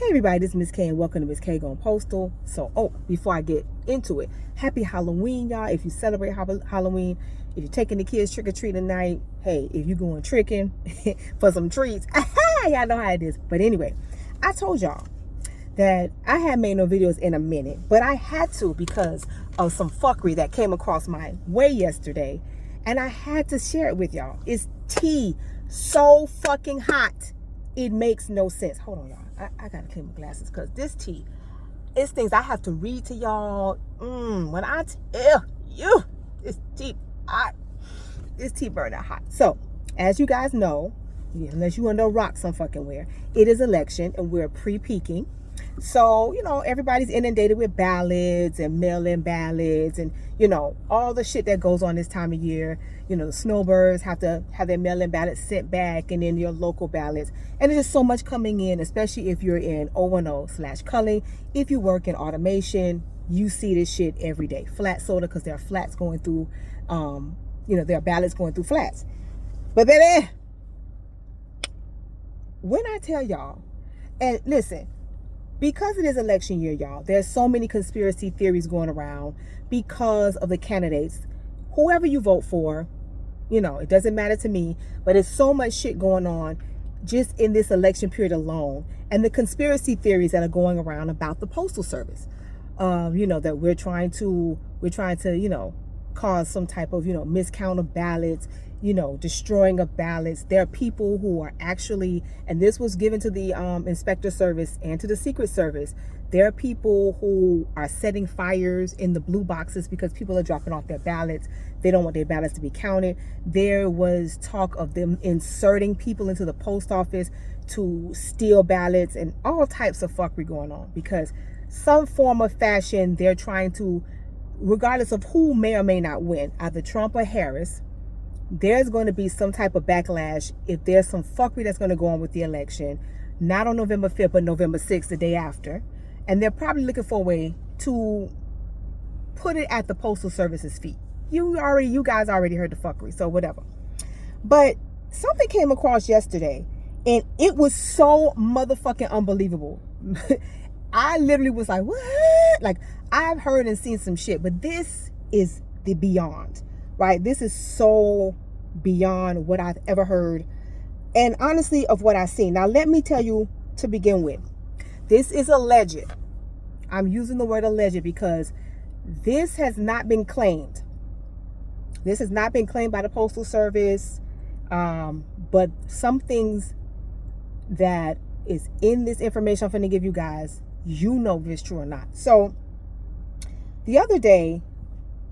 Hey everybody, this is Miss K and welcome to Miss K Going Postal. So, before I get into it, happy Halloween, y'all. If you celebrate Halloween, if you're taking the kids trick-or-treat tonight, hey, if you're going tricking for some treats, y'all know how it is. But anyway, I told y'all that I had made no videos in a minute, but I had to because of some fuckery that came across my way yesterday, and I had to share it with y'all. It's tea so fucking hot. It makes no sense. Hold on, y'all. I gotta clean my glasses because this tea, it's things I have to read to y'all. When I tell you this tea hot, this tea burning hot. So, as you guys know, unless you under a rock some fucking where, it is election and we're pre-peaking. So, everybody's inundated with ballots and mail-in ballots and, all the shit that goes on this time of year. The snowbirds have to have their mail-in ballots sent back and then your local ballots. And there's just so much coming in, especially if you're in O&O/culling. If you work in automation, you see this shit every day. Flat soda, because there are flats going through, there are ballots going through flats. But baby, when I tell y'all, and listen, because it is election year, y'all, there's so many conspiracy theories going around because of the candidates. Whoever you vote for, it doesn't matter to me, but there's so much shit going on just in this election period alone. And the conspiracy theories that are going around about the Postal Service, that we're trying to, cause some type of, miscount of ballots, destroying of ballots. There are people who are actually, and this was given to the Inspector Service and to the Secret Service, there are people who are setting fires in the blue boxes because people are dropping off their ballots. They don't want their ballots to be counted. There was talk of them inserting people into the post office to steal ballots and all types of fuckery going on because some form of fashion they're trying to, regardless of who may or may not win, either Trump or Harris, there's going to be some type of backlash if there's some fuckery that's going to go on with the election, not on November 5th, but November 6th, the day after. And they're probably looking for a way to put it at the Postal Service's feet. You guys already heard the fuckery, so whatever. But something came across yesterday, and it was so motherfucking unbelievable. I literally was like, what? Like, I've heard and seen some shit, but this is the beyond. Right? This is so beyond what I've ever heard. And honestly, of what I've seen. Now, let me tell you to begin with. This is alleged. I'm using the word alleged because this has not been claimed. This has not been claimed by the Postal Service. But some things that is in this information I'm going to give you guys, if it's true or not. So, the other day,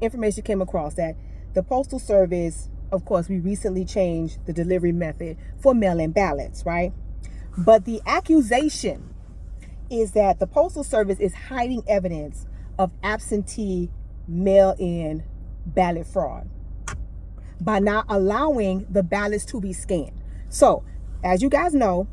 information came across that the Postal Service, of course, we recently changed the delivery method for mail-in ballots, right? But the accusation is that the Postal Service is hiding evidence of absentee mail-in ballot fraud by not allowing the ballots to be scanned. So, as you guys know,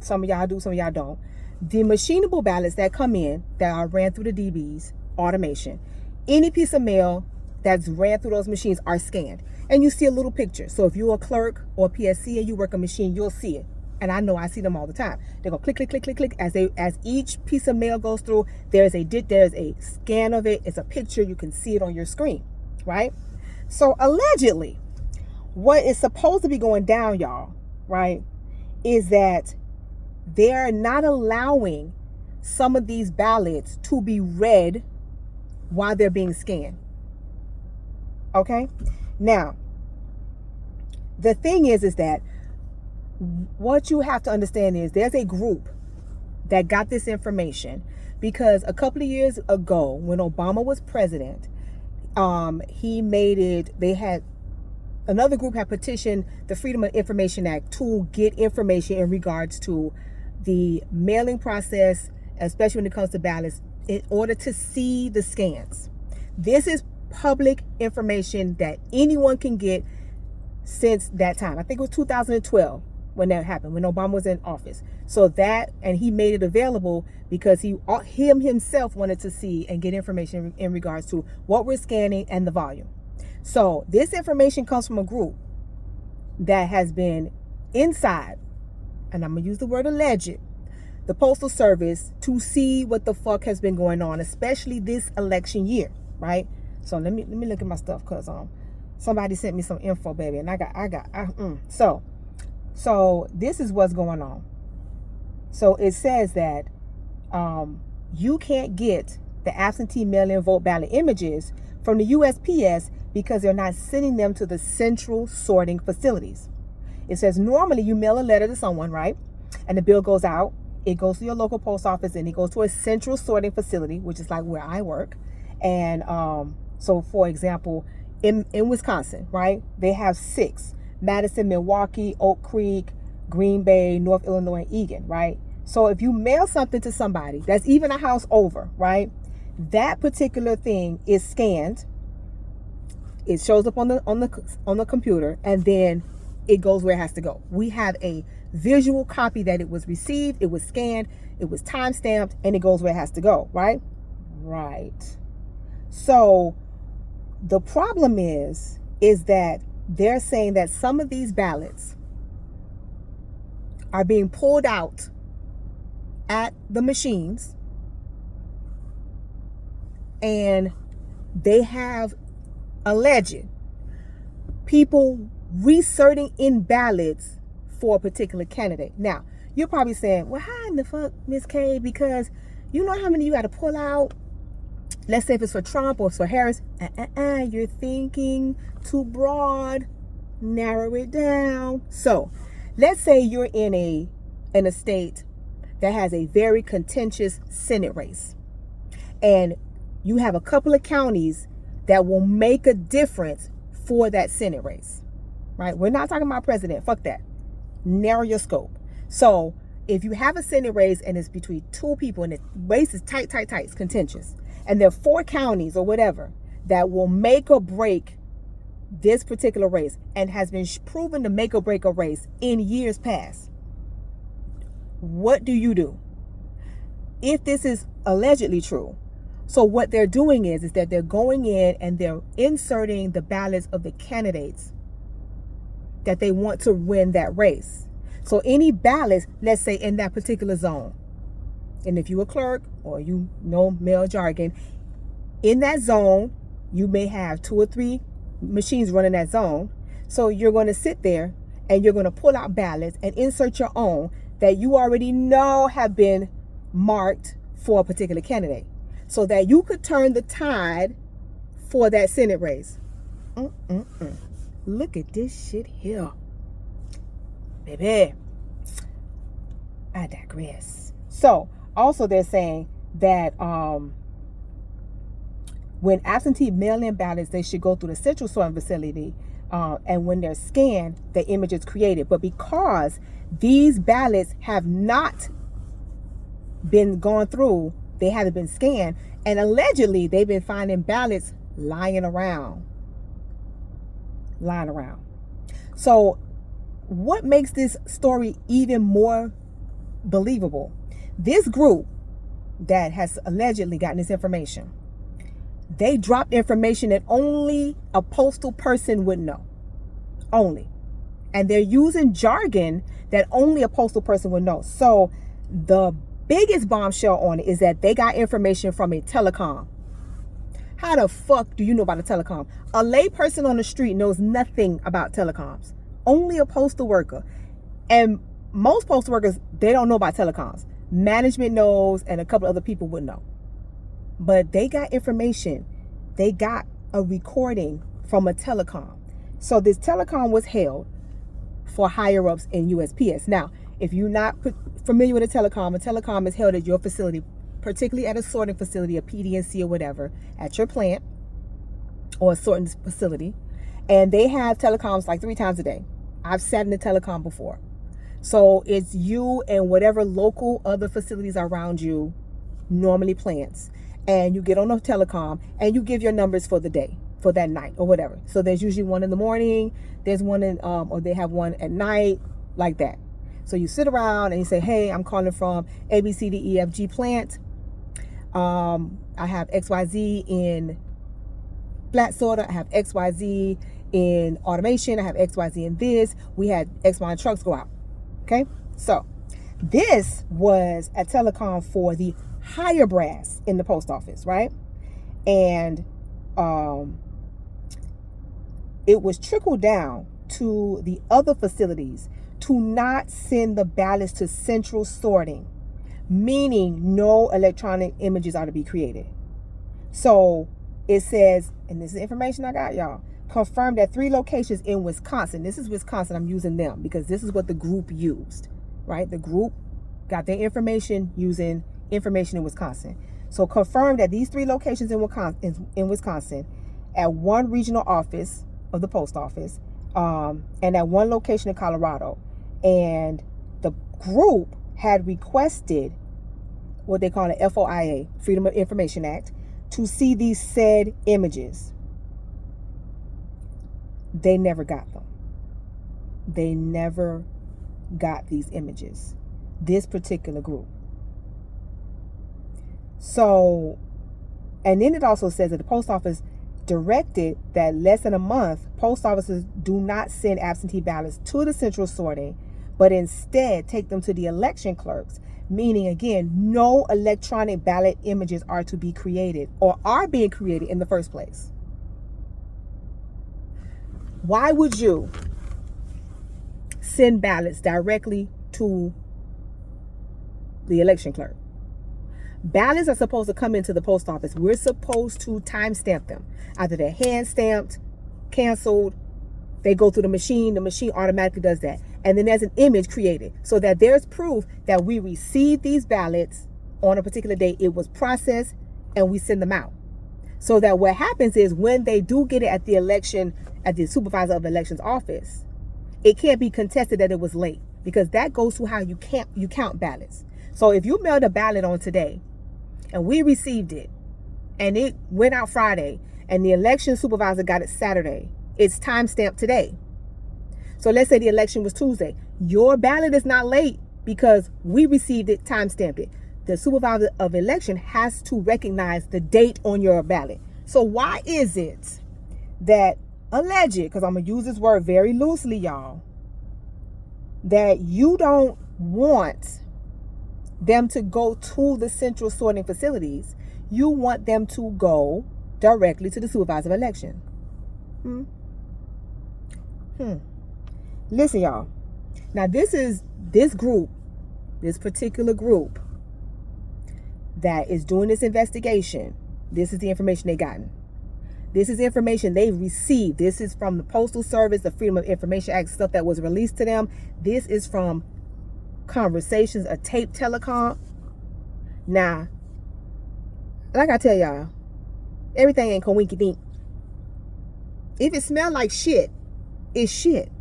some of y'all do, some of y'all don't, the machinable ballots that come in that are ran through the DBs, automation, any piece of mail that's ran through those machines are scanned. And you see a little picture. So if you're a clerk or a PSC and you work a machine, you'll see it. And I know I see them all the time. They go click, click, click, click, click. As each piece of mail goes through, there's a scan of it. It's a picture. You can see it on your screen, right? So allegedly, what is supposed to be going down, y'all, right, is that they're not allowing some of these ballots to be read while they're being scanned. Okay? Now, the thing is that what you have to understand is there's a group that got this information because a couple of years ago when Obama was president, another group had petitioned the Freedom of Information Act to get information in regards to the mailing process, especially when it comes to ballots, in order to see the scans. This is public information that anyone can get since that time. I think it was 2012 when that happened, when Obama was in office. So and he made it available because him himself wanted to see and get information in regards to what we're scanning and the volume. So this information comes from a group that has been inside, and I'm going to use the word alleged, the Postal Service to see what the fuck has been going on, especially this election year, right? So let me look at my stuff, cause somebody sent me some info, baby, and so this is what's going on. So it says that you can't get the absentee mail-in vote ballot images from the USPS because they're not sending them to the central sorting facilities. It says normally you mail a letter to someone, right? And the bill goes out. It goes to your local post office and it goes to a central sorting facility, which is like where I work. And so, for example, in Wisconsin, right, they have 6: Madison, Milwaukee, Oak Creek, Green Bay, North Illinois, Eagan, right? So if you mail something to somebody that's even a house over, right, that particular thing is scanned. It shows up on the computer, and then it goes where it has to go. We have a visual copy that it was received, it was scanned, it was time stamped, and it goes where it has to go, right? Right. So the problem is that they're saying that some of these ballots are being pulled out at the machines, and they have alleged people resorting in ballots for a particular candidate. Now, you're probably saying, well, how in the fuck, Miss K? Because you know how many you got to pull out? Let's say if it's for Trump or for Harris. You're thinking too broad. Narrow it down. So, let's say you're in a state that has a very contentious Senate race, and you have a couple of counties that will make a difference for that Senate race, right? We're not talking about president. Fuck that. Narrow your scope. So if you have a Senate race and it's between 2 people and the race is tight, it's contentious, and there are 4 counties or whatever that will make or break this particular race and has been proven to make or break a race in years past, what do you do? If this is allegedly true, so what they're doing is that they're going in and they're inserting the ballots of the candidates that they want to win that race. So any ballots, let's say in that particular zone, and if you're a clerk or you know mail jargon, in that zone, you may have 2 or 3 machines running that zone. So you're going to sit there and you're going to pull out ballots and insert your own that you already know have been marked for a particular candidate, so that you could turn the tide for that Senate race. Look at this shit here. Baby, I digress. So, also they're saying that when absentee mail-in ballots, they should go through the central sorting facility, and when they're scanned, the image is created. But because these ballots have not been gone through, they haven't been scanned, and allegedly they've been finding ballots lying around. So what makes this story even more believable? This group that has allegedly gotten this information, they dropped information that only a postal person would know. Only. And they're using jargon that only a postal person would know. So the biggest bombshell on it is that they got information from a telecom. How the fuck do you know about a telecom? A lay person on the street knows nothing about telecoms. Only a postal worker. And most postal workers, they don't know about telecoms. Management knows, and a couple other people would know. But they got information. They got a recording from a telecom. So this telecom was held for higher ups in USPS. Now, if you're not familiar with a telecom is held at your facility, particularly at a sorting facility, a PDNC or whatever, at your plant or a sorting facility. And they have telecoms like 3 times a day. I've sat in the telecom before. So it's you and whatever local other facilities around you, normally plants. And you get on the telecom and you give your numbers for the day, for that night or whatever. So there's usually one in the morning, there's one in, or they have one at night, like that. So you sit around and you say, hey, I'm calling from ABCDEFG plant. I have XYZ in flat sorter. I have XYZ in automation. I have XYZ in this. We had X amount of trucks go out. Okay. So This was a telecom for the higher brass in the post office, right? And it was trickled down to the other facilities to not send the ballots to central sorting, meaning no electronic images are to be created. So it says, and this is information I got, y'all, confirmed at 3 locations in Wisconsin. This is Wisconsin. I'm using them because this is what the group used, right? The group got their information using information in Wisconsin. So confirmed at these 3 locations in Wisconsin, at 1 regional office of the post office, and at 1 location in Colorado. And the group had requested what they call an FOIA, Freedom of Information Act, to see these said images. They never got them. They never got these images. This particular group. So, and then it also says that the post office directed that less than a month, post offices do not send absentee ballots to the central sorting, but instead take them to the election clerks, meaning, again, no electronic ballot images are to be created or are being created in the first place. Why would you send ballots directly to the election clerk? Ballots are supposed to come into the post office. We're supposed to timestamp them. Either they're hand stamped, canceled, they go through the machine automatically does that. And then there's an image created so that there's proof that we received these ballots on a particular day. It was processed and we send them out. So that what happens is when they do get it at the supervisor of elections office, it can't be contested that it was late, because that goes to how you count ballots. So if you mailed a ballot on today and we received it and it went out Friday and the election supervisor got it Saturday, it's timestamped today. So let's say the election was Tuesday. Your ballot is not late because we received it, timestamped it. The supervisor of election has to recognize the date on your ballot. So why is it that alleged, because I'm going to use this word very loosely, y'all, that you don't want them to go to the central sorting facilities? You want them to go directly to the supervisor of election. Listen, y'all. Now, this particular group that is doing this investigation. This is the information they gotten. This is information they received. This is from the Postal Service, the Freedom of Information Act stuff that was released to them. This is from conversations, a tape telecom. Now, like I tell y'all, everything ain't coinky dink. If it smells like shit, it's shit.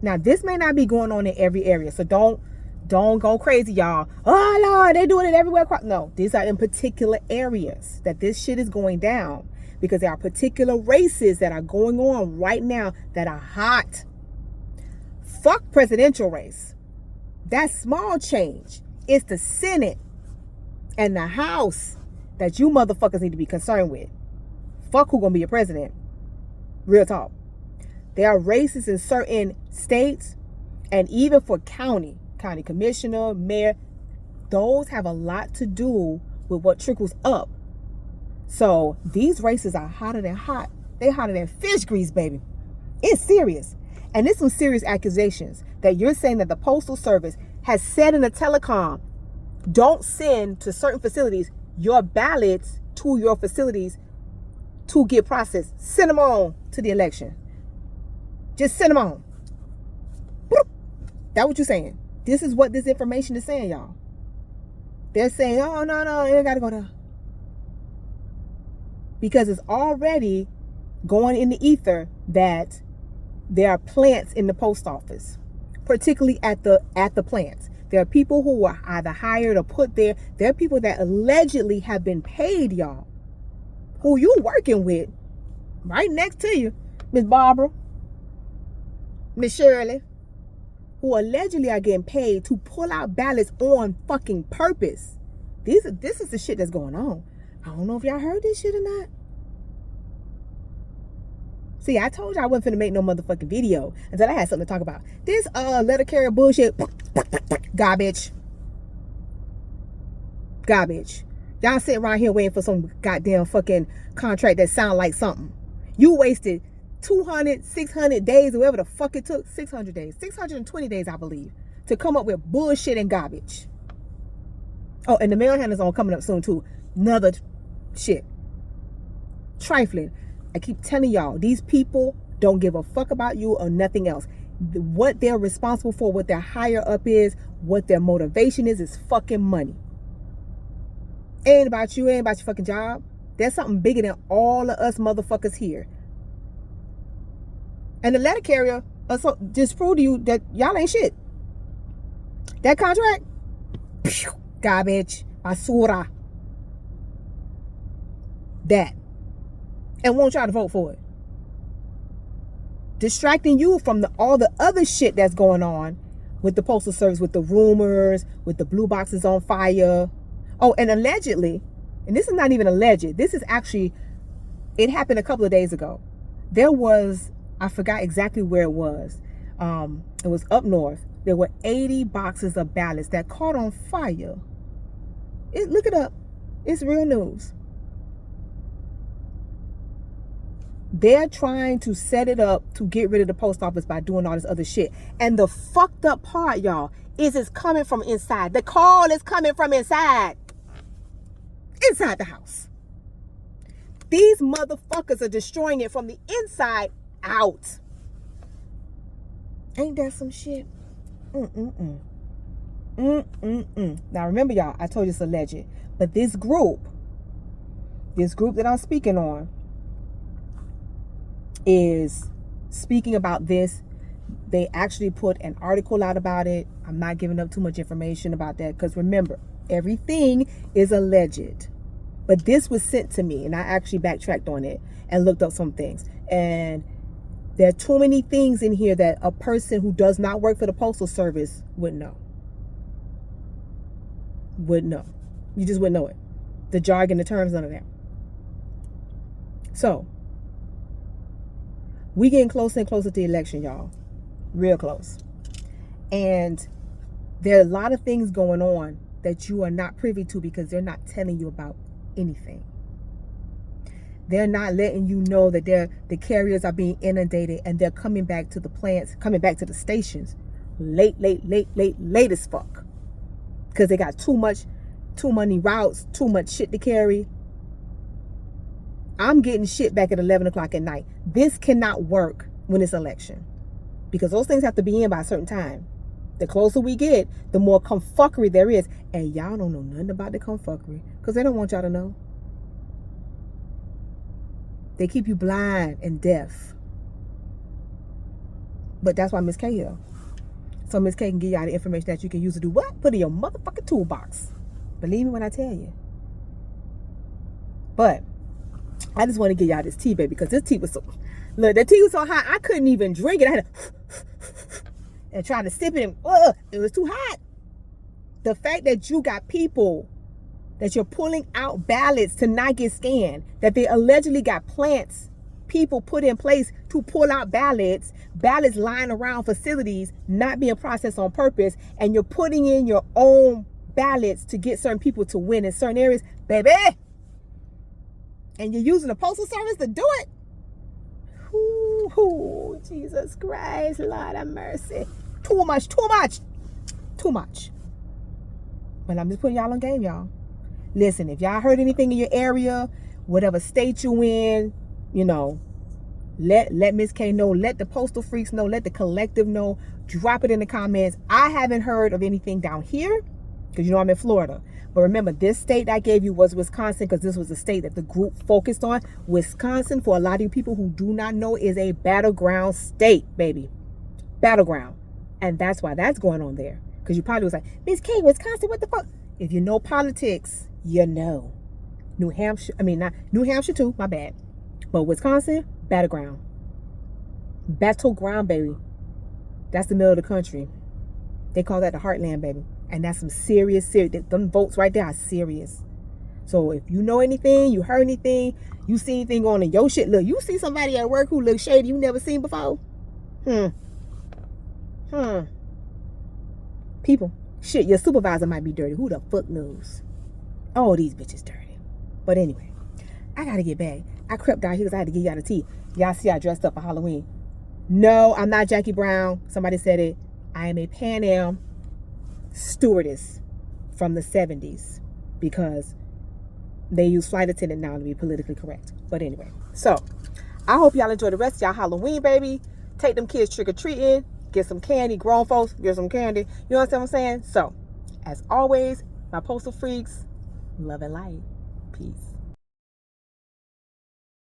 Now, this may not be going on in every area, so don't go crazy, y'all. Oh Lord, they're doing it everywhere. No, these are in particular areas that this shit is going down, because there are particular races that are going on right now that are hot. Fuck presidential race. That's small change. It's the Senate and the House that you motherfuckers need to be concerned with. Fuck who gonna be your president. Real talk. There are races in certain states, and even for county commissioner, mayor, those have a lot to do with what trickles up. So these races are hotter than hot. They hotter than fish grease, baby. It's serious. And there's some serious accusations that you're saying that the Postal Service has said in the telecom, don't send to certain facilities your ballots to your facilities to get processed. Send them on to the election. Just send them on. That's what you're saying. This is what this information is saying, y'all. They're saying, oh, no, you gotta go there. Because it's already going in the ether that there are plants in the post office, particularly at the plants. There are people who are either hired or put there. There are people that allegedly have been paid, y'all, who you working with right next to you, Miss Barbara, Miss Shirley, who allegedly are getting paid to pull out ballots on fucking purpose. This is the shit that's going on. I don't know if y'all heard this shit or not. See, I told you I wasn't finna make no motherfucking video until I had something to talk about. This letter carrier bullshit, Garbage. Garbage. Y'all sitting around here waiting for some goddamn fucking contract that sound like something. You wasted 200, 600 days, or whatever the fuck it took. 600 days. 620 days, I believe, to come up with bullshit and garbage. Oh, and the mail handler's on coming up soon, too. Another shit. Trifling. I keep telling y'all, these people don't give a fuck about you or nothing else. What they're responsible for, what their higher up is, what their motivation is fucking money. Ain't about you, ain't about your fucking job. There's something bigger than all of us motherfuckers here. And the letter carrier just proved to you that y'all ain't shit. That contract, garbage, basura. That. And won't try to vote for it. Distracting you from all the other shit that's going on with the Postal Service, with the rumors, with the blue boxes on fire. Oh, and allegedly, and this is not even alleged, this is actually, it happened a couple of days ago. There was, I forgot exactly where it was. It was up north. There were 80 boxes of ballots that caught on fire. Look it up. It's real news. They're trying to set it up to get rid of the post office by doing all this other shit. And the fucked up part, y'all, is it's coming from inside. The call is coming from inside. Inside the house. These motherfuckers are destroying it from the inside out. Ain't that some shit? Now remember, y'all, I told you it's alleged. But this group that I'm speaking on is speaking about this. They actually put an article out about it. I'm not giving up too much information about that because remember, everything is alleged. But this was sent to me and I actually backtracked on it and looked up some things. And there are too many things in here that a person who does not work for the Postal Service would know. Would know. You just wouldn't know it. The jargon, the terms, none of that. So, we getting closer and closer to the election, y'all. Real close. And there are a lot of things going on that you are not privy to because they're not telling you about anything. They're not letting you know that the carriers are being inundated and they're coming back to the plants, coming back to the stations late as fuck. Because they got too many routes, too much shit to carry. I'm getting shit back at 11 o'clock at night. This cannot work when it's election. Because those things have to be in by a certain time. The closer we get, the more confuckery there is. And y'all don't know nothing about the confuckery. Because they don't want y'all to know. They keep you blind and deaf. But that's why Miss K here. So Miss K can give y'all the information that you can use to do what? Put in your motherfucking toolbox. Believe me when I tell you. But I just want to give y'all this tea, baby, because this tea was so... Look, the tea was so hot, I couldn't even drink it. I had to... and try to sip it, and it was too hot. The fact that you got people that you're pulling out ballots to not get scanned, that they allegedly got plants, people put in place to pull out ballots lying around facilities, not being processed on purpose, and you're putting in your own ballots to get certain people to win in certain areas, baby. And you're using the Postal Service to do it. Ooh, Jesus Christ, Lord have mercy. Too much. But I'm just putting y'all on game, y'all. Listen, if y'all heard anything in your area, whatever state you in, you know, let Miss K know, let the postal freaks know, let the collective know, drop it in the comments. I haven't heard of anything down here because, you know, I'm in Florida. But remember, this state I gave you was Wisconsin because this was the state that the group focused on. Wisconsin, for a lot of you people who do not know, is a battleground state, baby. Battleground. And that's why that's going on there. Because you probably was like, Miss K, Wisconsin, what the fuck? If you know politics, you know. New Hampshire too, my bad. But Wisconsin, battleground. Battleground, baby. That's the middle of the country. They call that the heartland, baby. And that's some serious. Them votes right there are serious. So if you know anything, you heard anything, you see anything on in your shit, look, you see somebody at work who looks shady you never seen before? People, shit, your supervisor might be dirty. Who the fuck knows? Oh, these bitches dirty. But anyway, I gotta get back. I crept down here because I had to give y'all the tea. Y'all see I dressed up for Halloween. No, I'm not Jackie Brown. Somebody said it. I am a Pan Am stewardess from the 70s because they use flight attendant now to be politically correct. But anyway, so I hope y'all enjoy the rest of y'all Halloween, baby. Take them kids trick-or-treating. Get some candy. Grown folks, get some candy. You know what I'm saying? So, as always, my postal freaks, love and light. Peace.